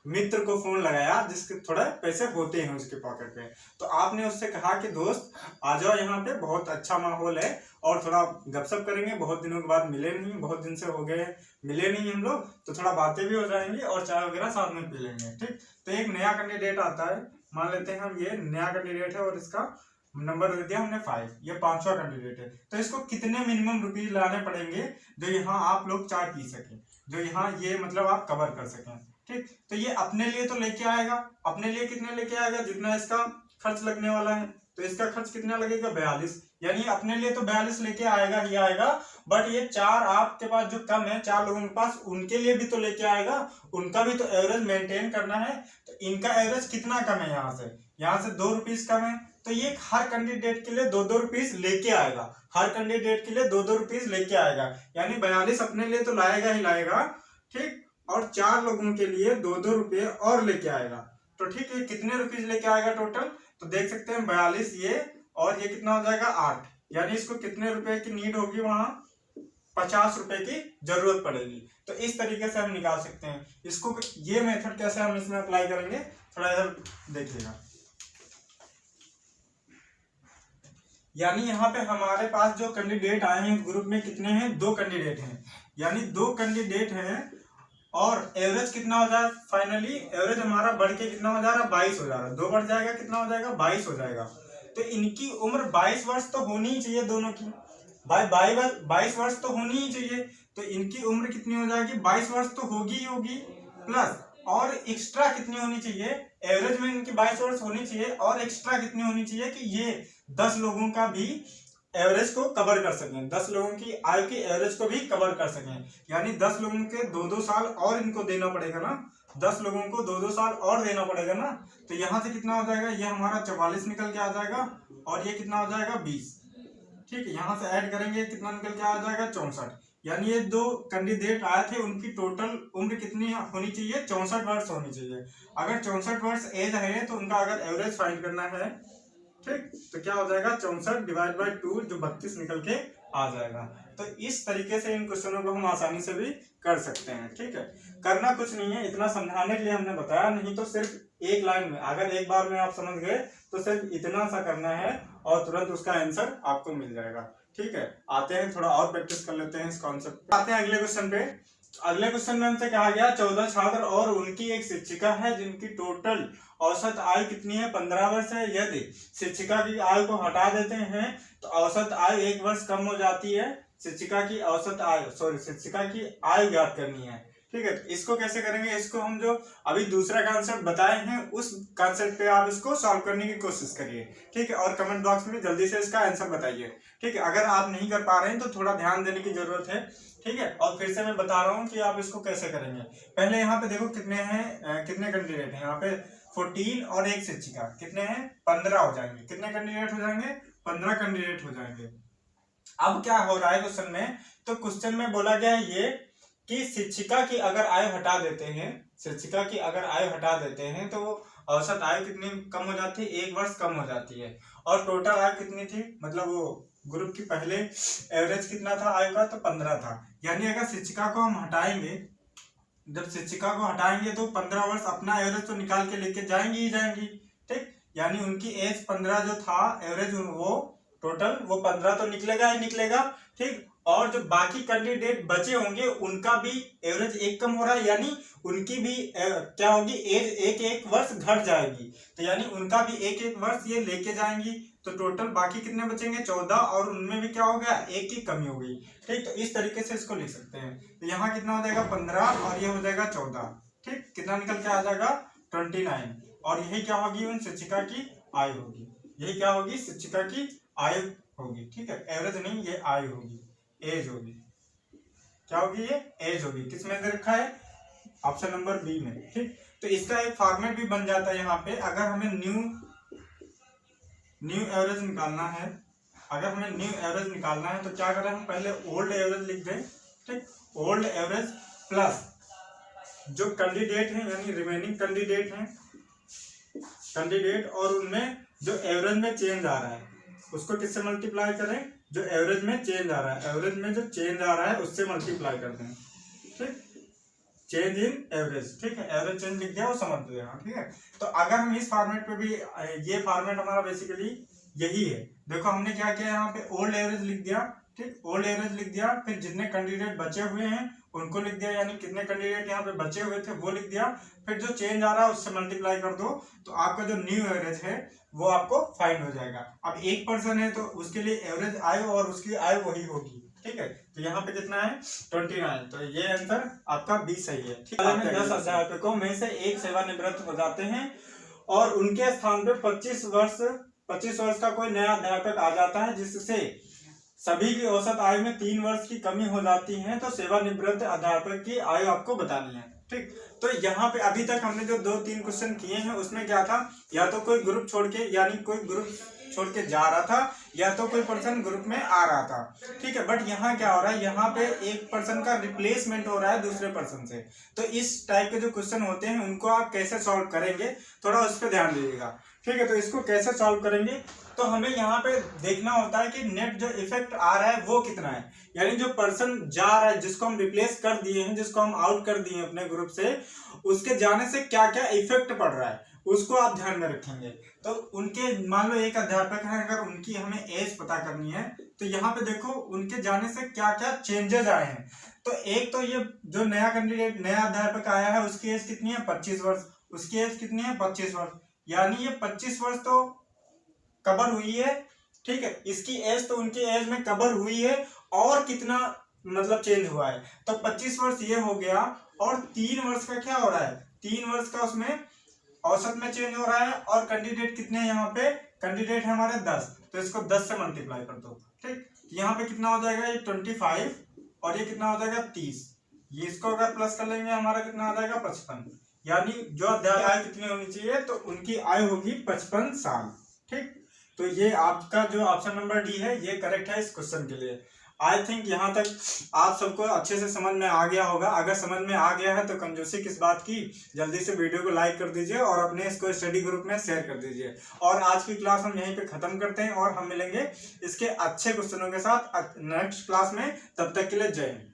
मित्र को फोन लगाया जिसके थोड़ा पैसे होते हैं उसके पॉकेट पे। तो आपने उससे कहा कि दोस्त आ जाओ, यहाँ पे बहुत अच्छा माहौल है और थोड़ा गपशप करेंगे, बहुत दिनों के बाद मिले नहीं, बहुत दिन से हो गए मिले नहीं हम लोग, तो थोड़ा बातें भी हो जाएंगी और चाय वगैरह साथ में पी लेंगे। ठीक, तो एक नया कैंडिडेट आता है, मान लेते हैं हम ये नया कैंडिडेट है और इसका नंबर दे दिया हमने 5, ये 5वां कैंडिडेट है। तो इसको कितने मिनिमम रुपीज लाने पड़ेंगे जो यहाँ आप लोग चाय पी सके, जो यहाँ ये मतलब आप कवर कर सकें। ठीक, तो ये अपने लिए तो लेके आएगा, अपने लिए कितने लेके आएगा, जितना इसका खर्च लगने वाला है। तो इसका खर्च कितना लगेगा, 42, यानी अपने लिए तो 42 लेके आएगा ही आएगा। बट ये 4 आपके पास जो कम है, 4 लोगों के पास, उनके लिए भी तो लेके आएगा, उनका भी तो एवरेज मेंटेन करना है। तो इनका एवरेज कितना कम है, यहाँ से 2 रुपीज कम है, तो ये हर कैंडिडेट के लिए 2-2 रुपीज लेके आएगा, हर कैंडिडेट के लिए 2-2 रुपीज लेके आएगा, यानी 42 अपने लिए तो लाएगा ही लाएगा। ठीक, और 4 लोगों के लिए 2-2 रुपये और लेके आएगा। तो ठीक है, कितने रुपीज लेके आएगा टोटल, तो देख सकते हैं 42 ये, और ये कितना हो जाएगा 8, यानी इसको कितने रुपए की नीड होगी, वहां 50 रुपए की जरूरत पड़ेगी। तो इस तरीके से हम निकाल सकते हैं इसको। ये मेथड कैसे हम इसमें अप्लाई करेंगे, थोड़ा इधर देखिएगा। यानी यहाँ पे हमारे पास जो कैंडिडेट आए हैं ग्रुप में कितने हैं, 2 कैंडिडेट हैं, यानी 2 कैंडिडेट हैं और एवरेज कितना हो जाएगा, फाइनली एवरेज हमारा बढ़ के कितना हो जा रहा है, 22 हो जा रहा है। 2 बढ़ जाएगा, कितना हो जाएगा, 22 हो जाएगा। तो इनकी उम्र 22 वर्ष तो होनी ही चाहिए, दोनों की 22 वर्ष तो होनी ही चाहिए। तो इनकी उम्र कितनी हो जाएगी, 22 वर्ष तो होगी ही होगी, प्लस और एक्स्ट्रा कितनी होनी चाहिए, एवरेज में इनकी 22 वर्ष होनी चाहिए, और एक्स्ट्रा कितनी होनी चाहिए कि ये 10 लोगों का भी एवरेज को कवर कर सकें, 10 लोगों की आयु की एवरेज को भी कवर कर सकें। यानी 10 लोगों के 2-2 साल और इनको देना पड़ेगा ना, 10 लोगों को 2-2 साल और देना पड़ेगा ना। तो यहाँ से कितना हो जाएगा, ये हमारा 44 निकल के आ जाएगा, और ये कितना हो जाएगा 20। ठीक है, यहाँ से ऐड करेंगे कितना निकल के आ जाएगा 64। यानी ये 2 कैंडिडेट आए थे, उनकी टोटल उम्र कितनी होनी चाहिए, 64 वर्ष होनी चाहिए। अगर 64 वर्ष एज है तो उनका अगर एवरेज फाइंड करना है, ठीक, तो क्या हो जाएगा 64 डिवाइड बाई 2, जो 32 निकल के आ जाएगा। तो इस तरीके से इन क्वेश्चनों को हम आसानी से भी कर सकते हैं। ठीक है, करना कुछ नहीं है, इतना समझाने के लिए हमने बताया, नहीं तो सिर्फ एक लाइन में अगर एक बार में आप समझ गए तो सिर्फ इतना सा करना है और तुरंत उसका आंसर आपको मिल जाएगा। ठीक है, आते हैं थोड़ा और प्रैक्टिस कर लेते हैं इस कॉन्सेप्ट। आते हैं अगले क्वेश्चन पे। अगले क्वेश्चन में हमसे कहा गया 14 छात्र और उनकी एक शिक्षिका है जिनकी टोटल औसत आयु कितनी है, 15 वर्ष है। यदि शिक्षिका की आयु को हटा देते हैं तो औसत आयु 1 वर्ष कम हो जाती है। शिक्षिका की औसत आयु शिक्षिका की आयु ज्ञात करनी है। ठीक है, इसको कैसे करेंगे, इसको हम जो अभी दूसरा कॉन्सेप्ट बताए हैं उस कॉन्सेप्ट पे आप इसको सॉल्व करने की कोशिश करिए, ठीक है, और कमेंट बॉक्स में जल्दी से इसका आंसर बताइए, ठीक है। अगर आप नहीं कर पा रहे हैं तो थोड़ा ध्यान देने की जरूरत है, ठीक है। और फिर से मैं बता रहा हूँ कि आप इसको कैसे करेंगे। पहले यहाँ पे देखो कितने हैं, कितने कैंडिडेट हैं यहाँ पे 14 और एक शिक्षिका, कितने हैं 15 हो जाएंगे। कितने कैंडिडेट हो जाएंगे, 15 कैंडिडेट हो जाएंगे। अब क्या हो रहा है क्वेश्चन में, तो क्वेश्चन में बोला गया है ये कि शिक्षिका की अगर आयु हटा देते हैं, शिक्षिका की अगर आयु हटा देते हैं तो औसत आयु कितनी कम हो जाती है, 1 वर्ष कम हो जाती है। और टोटल आयु कितनी थी, मतलब वो ग्रुप की पहले एवरेज कितना था आयु का, तो 15 था। यानी अगर शिक्षिका को हम हटाएंगे, जब शिक्षिका को हटाएंगे तो 15 वर्ष अपना एवरेज तो निकाल के लेके जाएंगी ही जाएंगी, ठीक। यानी उनकी एज 15 जो था एवरेज, वो टोटल वो 15 तो निकलेगा ही निकलेगा, ठीक। और जो बाकी कैंडिडेट बचे होंगे उनका भी एवरेज 1 कम हो रहा है, यानी उनकी भी क्या होगी, एज एक वर्ष घट जाएगी। तो यानी उनका भी एक वर्ष ये लेके जाएंगी, तो टोटल बाकी कितने बचेंगे 14, और उनमें भी क्या हो गया, 1 की कमी हो गई, ठीक। तो इस तरीके से इसको लिख सकते हैं। तो यहाँ कितना हो जाएगा 15 और ये हो जाएगा 14, ठीक। कितना निकल के आ जाएगा 29। और यही क्या होगी, उन शिक्षिका की आयु होगी, यही क्या होगी, शिक्षिका की आयु होगी, ठीक है। एवरेज नहीं, ये आयु होगी, एज होगी। क्या होगी, ये एज होगी। किस में दे रखा है, ऑप्शन नंबर बी में, ठीक। तो इसका एक फॉर्मेट भी बन जाता है यहाँ पे। अगर हमें न्यू एवरेज निकालना है, अगर हमें न्यू एवरेज निकालना है तो क्या करें, हम पहले ओल्ड एवरेज लिख दें, ठीक। ओल्ड एवरेज प्लस जो कैंडिडेट हैं, यानी रिमेनिंग कैंडिडेट हैं, कैंडिडेट, और उनमें जो एवरेज में चेंज आ रहा है उसको किससे मल्टीप्लाई करें, जो एवरेज में चेंज आ रहा है, एवरेज में जो चेंज आ रहा है उससे मल्टीप्लाई कर दें, ठीक। चेंज इन एवरेज, ठीक है, एवरेज चेंज लिख दिया, वो समझ लिया, ठीक है। तो अगर हम इस फॉर्मेट पे भी, ये फॉर्मेट हमारा बेसिकली यही है। देखो हमने क्या किया, यहाँ पे ओल्ड एवरेज लिख दिया, ठीक, ओल्ड एवरेज लिख दिया, फिर जितने कैंडिडेट बचे हुए हैं उनको लिख दिया, यानी कितने कैंडिडेट यहाँ पे बचे हुए थे वो लिख दिया, फिर जो चेंज आ रहा है उससे मल्टीप्लाई कर दो, तो आपका जो न्यू एवरेज है वो आपको फाइंड हो जाएगा। अब 1% है तो उसके लिए एवरेज आयु और उसकी आयु वही होगी, ठीक है। तो यहाँ पे कितना है 29, तो ये आंसर आपका बी सही है, ठीक है। 10 अध्यापकों में से एक सेवानिवृत्त हो जाते हैं और उनके स्थान पे 25 वर्ष का कोई नया अध्यापक आ जाता है, जिससे सभी की औसत आयु में 3 वर्ष की कमी हो जाती है। तो सेवानिवृत्त अध्यापक की आयु आपको बतानी है, ठीक। तो यहाँ पे अभी तक हमने जो 2-3 क्वेश्चन किए हैं उसमें क्या था, या तो कोई ग्रुप छोड़ के, यानी कोई ग्रुप छोड़ के जा रहा था, या तो कोई पर्सन ग्रुप में आ रहा था, ठीक है। बट यहाँ क्या हो रहा है, यहाँ पे एक पर्सन का रिप्लेसमेंट हो रहा है दूसरे पर्सन से। तो इस टाइप के जो क्वेश्चन होते हैं उनको आप कैसे सॉल्व करेंगे, थोड़ा उस पर ध्यान दीजिएगा, ठीक है। तो इसको कैसे सॉल्व करेंगे, तो हमें यहाँ पे देखना होता है कि नेट जो इफेक्ट आ रहा है वो कितना है, यानी जो पर्सन जा रहा है, जिसको हम रिप्लेस कर दिए हैं, जिसको हम आउट कर दिए हैं अपने ग्रुप से, उसके जाने से क्या क्या इफेक्ट पड़ रहा है उसको आप ध्यान में रखेंगे। तो उनके, मान लो एक अध्यापक है, अगर उनकी हमें एज पता करनी है तो यहाँ पे देखो उनके जाने से क्या क्या चेंजेस आए हैं। तो एक तो ये जो नया कैंडिडेट, नया अध्यापक आया है उसकी एज कितनी है 25 वर्ष, उसकी एज कितनी है 25 वर्ष, यानी ये 25 वर्ष तो कवर हुई है, ठीक है। इसकी एज तो उनकी एज में कवर हुई है, और कितना मतलब चेंज हुआ है, तो 25 वर्ष ये हो गया, और 3 वर्ष का क्या हो रहा है, 3 वर्ष का उसमें औसत में चेंज हो रहा है। और कैंडिडेट कितने हैं यहाँ पे, कैंडिडेट है हमारे 10, तो इसको 10 से मल्टीप्लाई कर दो, ठीक। यहाँ पे कितना हो जाएगा, ये 25, और ये कितना हो जाएगा 30, ये इसको अगर प्लस कर लेंगे हमारा कितना आ जाएगा 55, यानी जो अध्यापक आयु कितनी होनी चाहिए, तो उनकी आयु होगी 55 साल, ठीक। तो ये आपका जो ऑप्शन नंबर डी है ये करेक्ट है इस क्वेश्चन के लिए। आई थिंक यहाँ तक आप सबको अच्छे से समझ में आ गया होगा। अगर समझ में आ गया है तो कंजूसी किस बात की, जल्दी से वीडियो को लाइक कर दीजिए और अपने इसको स्टडी ग्रुप में शेयर कर दीजिए। और आज की क्लास हम यहीं पे खत्म करते हैं और हम मिलेंगे इसके अच्छे क्वेश्चनों के साथ नेक्स्ट क्लास में। तब तक के लिए जय हिंद।